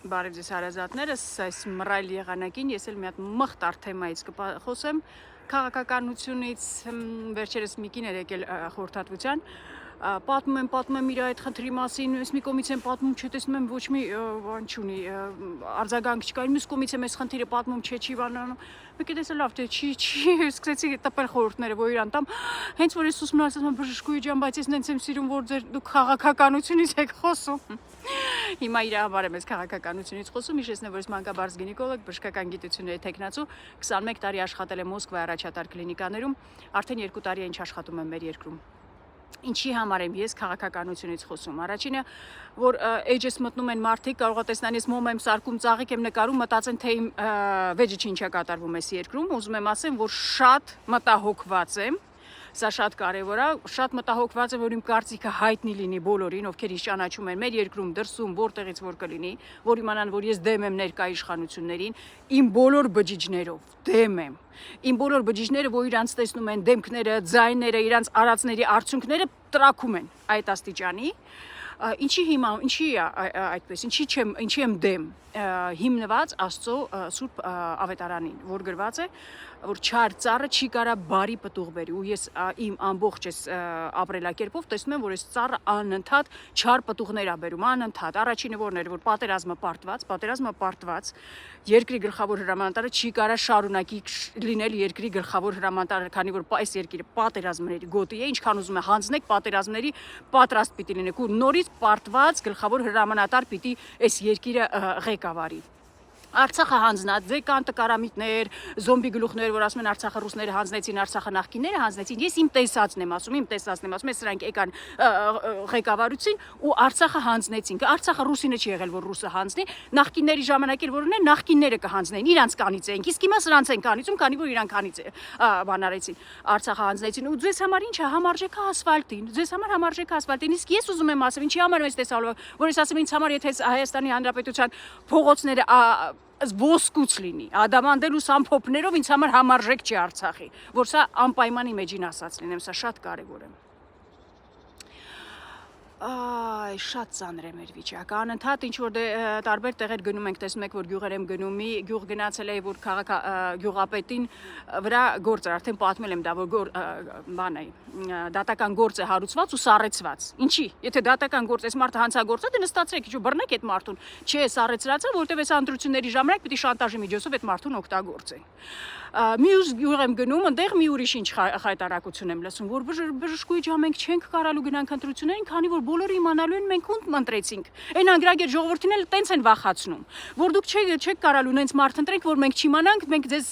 Բարև ձեզ հարազատներս, այս մռայլ եղանակին ես էլ մի հատ մխտար թեմայից կխոսեմ քաղաքականությունից, վերջերս մի կին էր եկել խորհրդատվության, պատմում եմ իր այդ խնդրի մասին, ես մի կողմից եմ պատմում, չտեսնում եմ ոչ մի բան չունի, արձագանք չկա, մյուս կողմից եմ այս խնդիրը պատմում, չի բանանում, մեկ է տեսել լավ, թե չի, սկսեցի տպել խորհուրդները, որ իրան տամ, հենց որ ես ուսում եմ, ասում եմ բժշկուհի ջան, բայց ես նենց եմ սիրում, որ դուք քաղաքականությունից եք խոսում։ Հիմա իր համար եմ ես քաղաքականությունից խոսում, հիշեցնեմ, որ ես մանկաբարձ գինեկոլոգ, բժշկական գիտությունների թեկնածու, 21 տարի աշխատել եմ Մոսկվայի առաջատար կլինիկաներում, արդեն 2 տարի է ինչ աշխատում եմ մեր երկրում։ Ինչի համար եմ ես քաղաքականությունից խոսում։ Առաջինը, որ էջս մտնում են մարդիկ, կարող է տեսնան ես մոմ եմ սարքում, ծաղիկ եմ նկարում, մտածեն, թե իմ վեճը ինչ է կատարվում այս երկրում, ուզում եմ ասեմ, որ շատ մտահոգված եմ։ Սա շատ կարևոր է, շատ մտահոգված եմ, որ իմ կարծիքը հայտնի լինի բոլորին, ովքեր ինձ ճանաչում են մեր երկրում, դրսում, որտեղից որ կլինի, որ իմանան, որ ես դեմ եմ ներկա իշխանություններին, իմ բոլոր բջիջներով դեմ եմ։ Իմ բոլոր բջիջները, որ իրանց տեսնում են դեմքները, ձայները, իրանց արածների արդյունքները տրակում են այդ աստիճանի։ Ինչի է այդպես, ինչի եմ դեմ, հիմնված Աստծո Սուրբ Ավետարանին, որ գրված է, որ չար ծառը չի կարա բարի պտուղ բերի, ու ես իմ ամբողջ այս ապրելակերպով տեսնում եմ, որ այս ծառը անընդհատ չար պտուղներ է բերում, անընդհատ։ Առաջինը որն էր, որ պատերազմը պարտված, երկրի գլխավոր հրամանատարը չի կարա շարունակի լինել երկրի գլխավոր հրամանատարը, քանի որ այս երկիրը պատերազմների գոտի է, ինչքան ուզում է հանձնեք պատերազմների պատրաստ պիտի լինեք, ու նորից պարտված գլխավոր հրամանատար պիտի այս երկիրը ղեկավարի։ Արցախը հանձնած, դե կան տկարամիտներ, զոմբի գլուխներ, որ ասում են Արցախը ռուսները հանձնեցին, Արցախը նախկինները հանձնեցին։ Ես իմ տեսածն եմ ասում, ես սրանք եկան ղեկավարություն ու Արցախը հանձնեցին։ Արցախը ռուսինը չի եղել, որ ռուսը հանձնի, նախկինների ժամանակ էր որ ունեն, նախկինները կհանձնեն, իրանց կանից էին։ Իսկ հիմա սրանց են կանիցում, քանի որ իրանք կանից բան արեցին։ Արցախը հանձնեցին ու ձեզ համար ինչ է համարժեք ասֆալտին։ Ձեզ համար համարժեք ասֆալտին։ Իսկ ես ուզում եմ ասեմ, ինչի համար ես տեսալով, որ ես ասեմ ինձ համար եթե Հայաստանի Հանրապետության փողոցները ոսկուց լինի, ադամանդել ու սամփոփներով ինձ համար համարժեք չի Արցախի, որ սա անպայմանի մեջին ասած լինեմ, սա շատ կարևոր է։ Այ շատ ծանր է մեր վիճակը, անընդհատ ինչ որ տարբեր տեղեր գնում ենք, տեսնում եք, որ գյուղեր եմ գնում, մի գյուղ գնացել է, որ գյուղապետին վրա գործ էր, արդեն պատմել եմ դա, որ բան է, դատական գործ է հարուցված ու սառեցված։ Ինչի՞, եթե դատական գործ, այս մարդը հանցագործա, դե նստացրեք, ինչ բռնեք այդ մարդուն։ Չէ, սառեցրած է, որտեղ այս ընտրությունների ժամանակ պիտի շանտաժի միջոցով այդ մարդուն օգտագործեն։ Մյուս գյուղ եմ գնում, այնտեղ մի ուրիշ ինչ խայտարակություն եմ լսում, որ բժշկուհի ջան, մենք չենք կարալու գնանք ընտրություններին, քանի որ բոլորը իմանալու են մենք ում ընտրեցինք։ Այն անգրագետ ժողովրդին էլ տենց են վախացնում, որ դուք չեք կարալու նենց մարդ ընտրենք, որ մենք չիմանանք, մենք ձեզ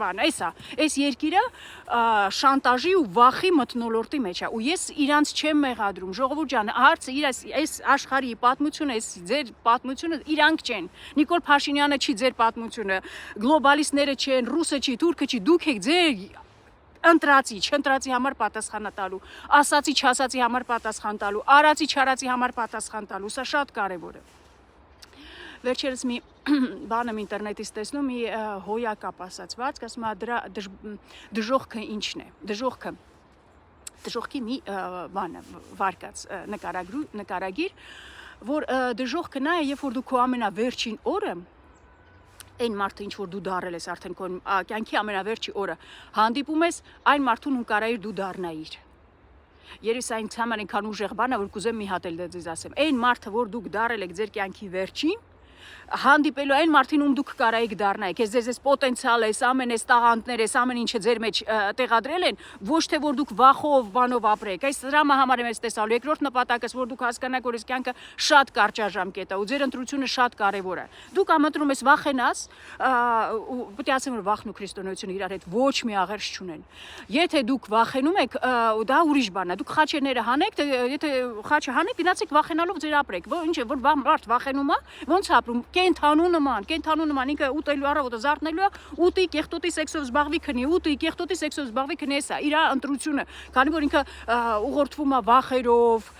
բան, այս երկիրը շանտաժի ու վախի մթնոլորտի մեջ է, ու ես իրանց չեմ մեղադրում, ժողովուրդ ջան, հարցը այս աշխարհի պատմությունը, այս ձեր պատմությունը իրանք չեն։ Նիկոլ Փաշինյանը չի ձեր պատմությունը, գլոբալիստները չեն, ռուսը չի, թուրքը չի, դուք եք ձեր ընտրացի, չընտրացի համար պատասխան տալու, ասացի, չասացի համար պատասխան տալու, արացի, չարացի համար պատասխան տալու, սա շատ կարևոր է։ Վերջերս մի բան եմ ինտերնետից տեսնում, մի հոյակապ ասացված, ասում է դրա դժողքը ինչն է, դժողքի մի բան վարկած նկարագիր, որ դժողքը նա է, երբ որ դու քո ամենավերջին օրը այն մարդը, ինչ որ դու դարել ես արդեն քո կյանքի ամենավերջի օրը, հանդիպում ես այն մարդուն, ում կարայիր դու դառնայիր։ Երես այն ցաման այնքան ուժեղ բան է, որ կուզեմ մի հատ էլ դեզ ասեմ։ Այն մարդը, որ դուք դարել եք ձեր կյանքի վերջին, հանդիպելու այն մարդին, ում դուք կարայիք դառնայիք, ես պոտենցիալ ես, ամեն այս տաղանդներ ես, ամեն ինչը ձեր մեջ տեղադրել են, ոչ թե որ դուք վախով, բանով ապրեք, այս դրամը համար եմ ես տեսալու, երկրորդ նպատակս, որ դուք հասկանաք, որ այս կյանքը շատ կարճաժամկետ է, ու ձեր ընտրությունը շատ կարևոր է։ Դուք ամատրում ես վախենաս, պետք է ասեմ, որ վախն ու քրիստոնեությունը իրար հետ ոչ մի աղերս չունեն։ Եթե դուք վախենում եք, դա ուրիշ բան է, դուք խաչերները հանեք, եթե խաչը հանեք, գնացեք վախենալով ձեր ապրեք, ինչ որ մարդ վախենում է, ոնց ապրում կենթանու նման, ինքը ուտելու առավոտը զարթնելու է, ուտի, կեղտոտի սեքսով զբաղվի քնի, ուտի, կեղտոտի սեքսով զբաղվի քնի, էսա, իր ընտրությունը, քանի որ ինքը ուղղորդվում է վախերով,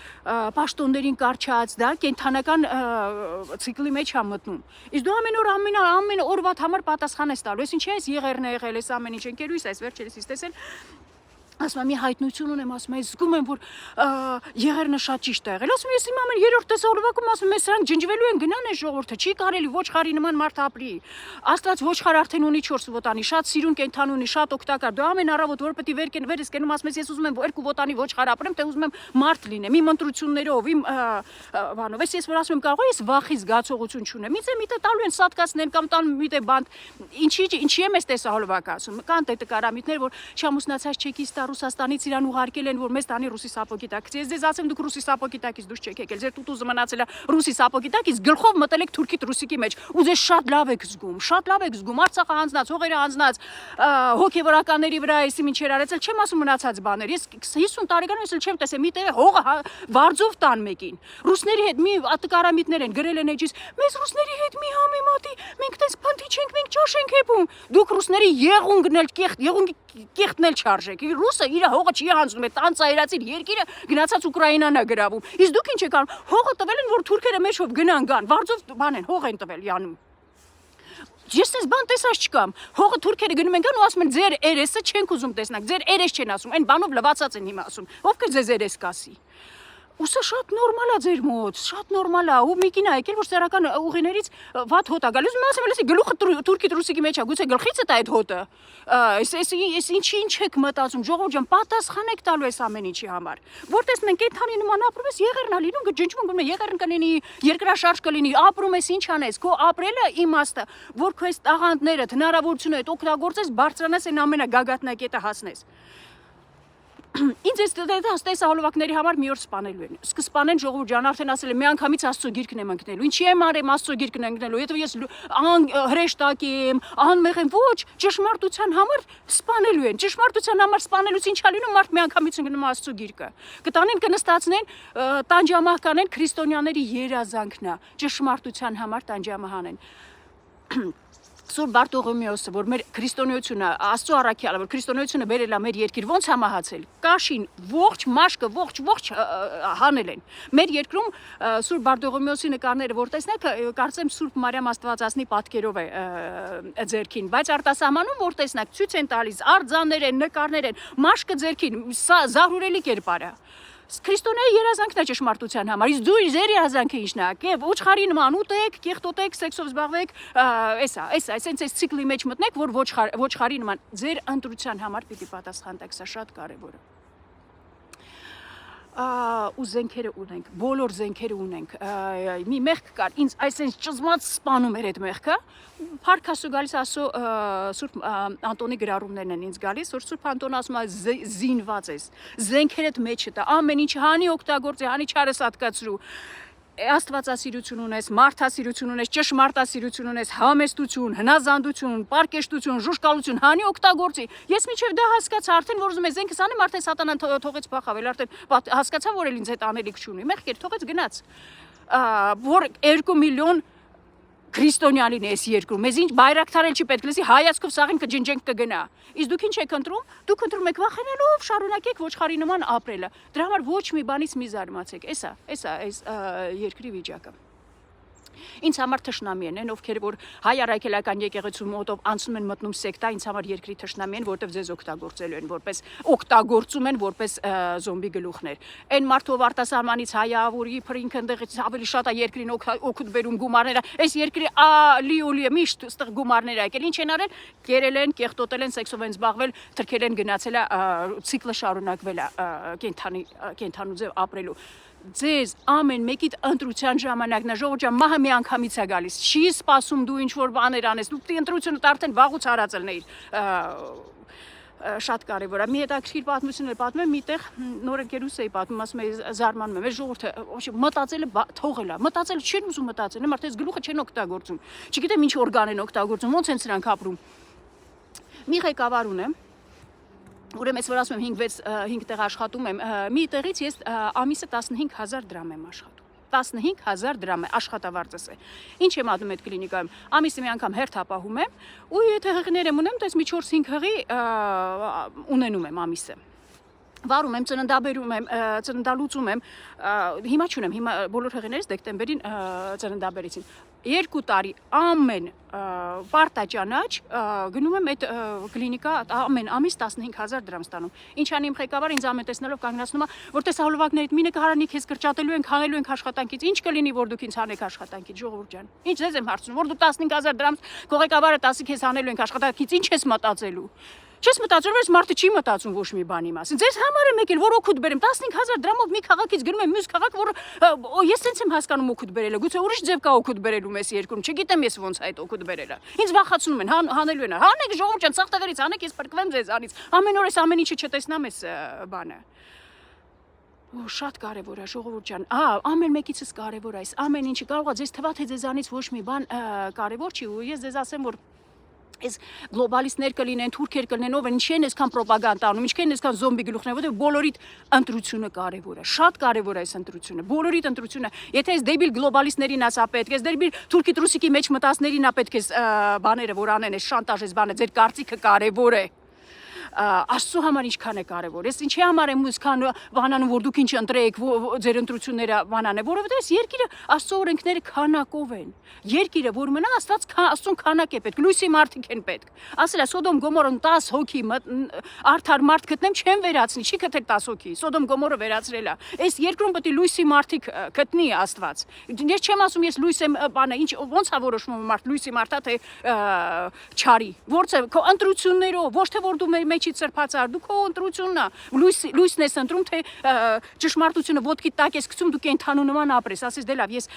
պաշտոններին կարճած, դա կենթանական ցիկլի մեջ է մտնում։ Իսկ դու ամեն օրվա համար պատասխան ես տալու, ես ինչի՞ ես եղերն եղել, ես ամեն ինչ ընկերուս, այս վերջերս տեսել ասում եմ մի հայտնություն ունեմ, ասում եմ զգում եմ որ եղերնը շատ ճիշտ է եղել, ասում եմ ես իմ ամեն երրորդ տեսահոլովակում ասում եմ սրանք ջնջվելու են գնան է ժողովուրդը, չի կարելի ոչխարի նման մարդ ապրի, Աստված ոչխար արդեն ունի 4 ոտանի, շատ սիրուն կենդան ունի, շատ օգտակար, դու ամեն առավոտ որ պետք է վերես կենում ասում ես ես ուզում եմ 2 ոտանի ոչխար ապրեմ, թե ուզում եմ մարդ լինեմ, իմ ընտրություններով, իմ բանով, ես որ ասում եմ կարող ես վախի զգացողություն չունեմ, միտե տալու են սատկացնեն կամ տան միտե բան, ինչի եմ ես տեսահոլովակը ասում, կան տետկարամիտներ, որ չամուսնացած չեկիստա Ռուսաստանից իրան ուղարկել են, որ մեզ տանի ռուսի սապոգի տակից։ Ես ձեզ ասեմ, դուք ռուսի սապոգի տակից դուրս չեք եկել։ Ձեր տուտուզը մնացել է ռուսի սապոգի տակից, գլխով մտել եք թուրքի ռուսիկի մեջ։ Ու ձեզ շատ լավ եք զգում, շատ լավ եք զգում։ Արցախը հանձնած, հողերը հանձնած, հոգևորականների վրա էսի ինչեր արեցել, չեմ ասում մնացած բաներ։ Ես 50 տարեկանում ես չեմ տեսել մի տեղ հողը վարձով տան մեկին։ Ռուսների հետ մի ատկարամիտներ են գրել են էջից, մեզ ռուսների հետ մի համեմատի, մենք տես փնթի չենք, մենք ճաշ ենք հեփում։ Դուք ռուսների եղունգն էլ կեղտն էլ չարժեք։ Ռուսը իր հողը չի հանձնում, այդ անծայրացիր երկիրը գնացած Ուկրաինան է գրավում։ Իսկ դուք ինչ եք անում։ Հողը տվել են, որ թուրքերը մեջով գնան գան, վարձով բան են, հող են տվել յանում։ Ես այս բան տեսած չկամ։ Հողը թուրքերը գնում են գան ու ասում են ձեր երեսը չենք ուզում տեսնակ, ձեր երես չեն ասում, այն բանով լվացած են հիմա ասում։ Ով կը ձեզ երես կասի։ Ու սա շատ նորմալ է ձեր մոտ, շատ նորմալ է։ Ու մեկին է եկել, որ սեռական ուղիներից վատ հոտ է գալիս, ու ասում եմ, լսի գլուխը թուրքի ռուսիկի մեջ է, գուցե գլխից է այդ հոտը։ Այս ինչ եք մտածում, ժողովուրդ ջան, պատասխան եք տալու այս ամեն ինչի համար։ Որ տեսնեն կենդանի նման ապրում ես, եղերն է լինում, ջնջվում գնում է, եղերն կլինի, երկրաշարժ կլինի, ապրում ես ինչ անես, քո ապրելը իմաստը, որ քո այս տաղանդներդ, հնարավորությունը այդ օգտագործես, բարձրանաս այն ամենագագաթնակետը հասնես։ Ինձ այս տեսահոլովակների համար մի օր սպանելու են։ Սկսպանեն ժողովուրդ ջան, արդեն ասել եմ, մի անգամից Աստծո գիրկն եմ ընկնելու։ Ինչի եմ արեմ Աստծո գիրկն ընկնելու։ Եթե ես հրեշտակ եմ, անմեղ եմ, ոչ, ճշմարտության համար սպանելու են։ Ճշմարտության համար սպանելուց ինչ ա լինում, մարդ մի անգամից ընկնում Աստծո գիրկը։ Կտանեն կնստացնեն, տանջամահ կանեն, քրիստոնյաների երազանքն է, ճշմարտության համար տանջամահ անեն։ Սուրբ Բարտողոմեոսը, որ մեր քրիստոնեությունը, Աստծո առաքյալը, որ քրիստոնեությունը բերել է մեր երկիր, ոնց է մահացել։ Կաշին, ողջ մաշկը, ողջ հանել են։ Մեր երկրում Սուրբ Բարտողոմեոսի նկարները, որ տեսնեք, կարծեմ Սուրբ Մարիամ Աստվածածնի պատկերով է ձերքին, բայց արտասահմանում որ տեսնեք, ցույց են տալիս արձաններ են, նկարներ են, մաշկը ձերքին, զարհուրելի կերպար է։ Քրիստոնեի երազանքն է ճշմարտության համար, իսկ դու ձեր երազանքը ինչն է, ոչխարի նման ուտեք, կեղտոտեք, սեքսով զբաղվեք, այս ցիկլի մեջ մտնեք, որ ոչխարի նման ձեր ընտրության համար պիտի պատասխան տաք, սա շատ կարևոր է։ Ու զենքերը ունենք, բոլոր զենքերը ունենք, մի մեղք կար, ինձ այսենց ճզմած սպանում էր այդ մեղքը, Փառք Աստծո գալիս ասո Սուրբ Անտոնի գրառումներն են ինձ գալիս, որ Սուրբ Անտոնը ասում է զինված ես, զենքերդ մեջը տա, ամեն ինչ հանի օգտագործի, հանի չարս հատկացրու, Աստվածասիրություն ունես, մարդասիրություն ունես, ճշմարտասիրություն ունես, համեստություն, հնազանդություն, պարկեշտություն, ժուժկալություն, հանի օգտագործի։ Ես մինչև դա հասկացա, արդեն որ ուզում եմ զենքս անեմ, արդեն սատանան թողեց փախավել, արդեն հասկացա, որ էլ ինձ հետ անելիք չունի։ Մեղքեր թողեց գնաց։ Որ 2 միլիոն քրիստոնյա լինի այս երկրում, մեզ ինչ բայրակթար էլ չի պետք լսի, հայացքով սաղին կջնջենք կգնա։ Իսկ դուք ինչ եք ընտրում։ Դուք ընտրում եք վախենալով շարունակեք ոչխարի նման ապրելը։ Դրա համար ոչ մի բանից մի զարմացեք։ Էսա այս երկրի վիճակը։ Ինձ համար թշնամի են, ովքեր որ հայ առաքելական եկեղեցու մոտով անցնում են մտնում սեկտա, ինձ համար երկրի թշնամի են, որտեվ ձեզ օգտագործելու են, որպես օգտագործում են որպես զոմբի գլուխներ։ Այն մարդով արտասահմանից հայավուրի փրինք ընդեղից ավելի շատ է երկրին օգուտ բերում գումարները։ Այս երկրի լի միշտ ստեղ գումարներ եկել, ինչ են արել, կերել են, կեղտոտել են, սեքսով են զբաղվել, թրքել են գնացել է ցիկլը շարունակվել է կենթանու ձև ապրելու։ Ձեզ ամեն մեկիդ ընտրության ժամանակն է, ժողովուրդ ջան, մահը մի անգամից է գալիս, չի սպասում դու ինչ-որ բաներ անես, դու ընտրությունդ արդեն վաղուց արածել էիր, շատ կարևոր է։ Մի հետաքրքիր պատմություն էլ պատմեմ, միտեղ նոր ընկերուս էի պատմում, ասում էի զարմանում եմ, այս ժողովուրդը մտածելը թողել է, մտածելը չեն ուզում մտածել, մարդը այս գլուխը չեն օգտագործում, չգիտեմ ինչ օրգան են օգտագործում, ոնց են սրանք ապրում։ Մի ղեկավար ունեմ, ուրեմն ես որ ասում եմ 5 տեղ աշխատում եմ, մի տեղից ես ամիսը 15000 դրամ եմ աշխատում։ 15000 դրամ է աշխատավարձս է։ Ինչ եմ անում այդ կլինիկայում։ Ամիսը մի անգամ հերթ ապահում եմ, ու եթե հղիներ եմ ունեմ, տես մի 4-5 հղի ունենում եմ ամիսը։ Վարում եմ, ծննդաբերում եմ, ծննդալուծում եմ, հիմա չունեմ, հիմա բոլոր հեղիներից դեկտեմբերին ծննդաբերեցին։ 2 տարի ամեն պարտաճանաչ գնում եմ այդ կլինիկա ամեն ամիս 15,000 դրամ ստանում։ Ինչ անի իմ ղեկավարը ինձ ամեն տեսնելով կանգնացնում է, որ տեսահոլովակներիդ մինը կհարանի քեզ կրճատելու ենք, հանելու ենք աշխատանքից։ Ինչ կլինի, որ դուք ինձ հանեք աշխատանքից, ժողովուրդ ջան։ Ինչ ձեզ եմ հարցնում, որ դու 15,000 դրամ քո ղեկավարը 10-ը քեզ հանելու ենք աշխատանքից, ինչ ես մտածելու։ Չես մտածում, ես մարդը չի մտածում ոչ մի բանի մասին։ Ձեզ համար եմ եկել, որ օգուտ բերեմ 15,000 դրամով մի քաղաքից գնում եմ մյուս քաղաք, որ ես sense եմ հասկանում օգուտ բերելը։ Գուցե ուրիշ ձև կա օգուտ բերելու մեզ երկրում, չգիտեմ ես ոնց է այդ օգուտ բերելը։ Ինձ վախացնում են, հանելու են։ Հանեք ժողովուրդ ջան, ցախ տեղերից հանեք, ես փրկվեմ ձեզանից։ Ամեն օր ես ամեն ինչը չտեսնամ ես բանը։ Ու շատ կարևոր է ժողովուրդ ջան։ Ամեն մեկիցս կարևոր է այս ամեն ինչը կարող է ձեզ թվա թե ձեզանից ոչ մի բան կարևոր չի ու ես ձեզ ասեմ որ Այս գլոբալիստներ կլինեն, թուրքեր կլինեն, ով են, ինչի են այսքան ռոպագանդա անում, ինչքան են այսքան զոմբի գլուխներ, որտեղ բոլորիդ ընտրությունը կարևոր է, շատ կարևոր է այս ընտրությունը, բոլորիդ ընտրությունը։ Եթե այս դեբիլ գլոբալիստներին ասա պետք, այս դեբիլ թուրքի տրուսիկի մեջ մտածներին ա պետք է բաները որ անեն, այս շանտաժ, այս բանը, ձեր կարծիքը կարևոր է։ Աստծո համար ինչքան է կարևոր։ Ես ինչի համար եմ այսքան բանանում, որ դուք ինչ ընտրեք, ձեր ընտրությունները բանան է, որովհետև այս երկիրը Աստծո օրենքները քանակով են։ Երկիրը, որ մնա, Աստծուն քանակ է պետք, լույսի մարդիկ են պետք։ Ասել է Սոդոմ Գոմորոն 10 հոգի արդար մարդ գտնեմ, չեմ վերացնի, չի գտել 10 հոգի։ Սոդոմ Գոմորը վերացրել է։ Այս երկրում պետք է լույսի մարդիկ գտնի Աստված։ Ես չեմ ասում, ես լույս եմ, բանը, ինչ ոնց է որոշվում մարդ, լույսի մարդա թե չարի։ Ո՞նց է քո ընտրություններով, ոչ թե որ դու մեջից սրբացար, դու քո ընտրությունն է, լույսն ես ընտրում, թե ճշմարտությունը ոտքի տակ ես գցում, դու կենթանու նման ապրես, ասես դե լավ, ես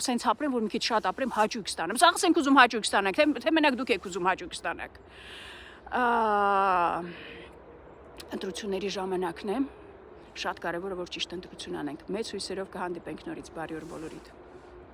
սենց ապրեմ, որ մի քիչ շատ ապրեմ, հաճույք ստանամ։ Սաղս ենք ուզում հաճույք ստանանք, թե մենակ դուք եք ուզում հաճույք ստանաք։ Ընտրությունների ժամանակն է, շատ կարևոր է որ ճիշտ ընտրություն անենք։ Մեծ հույսերով կհանդիպենք նորից, բարի օր բոլորիդ։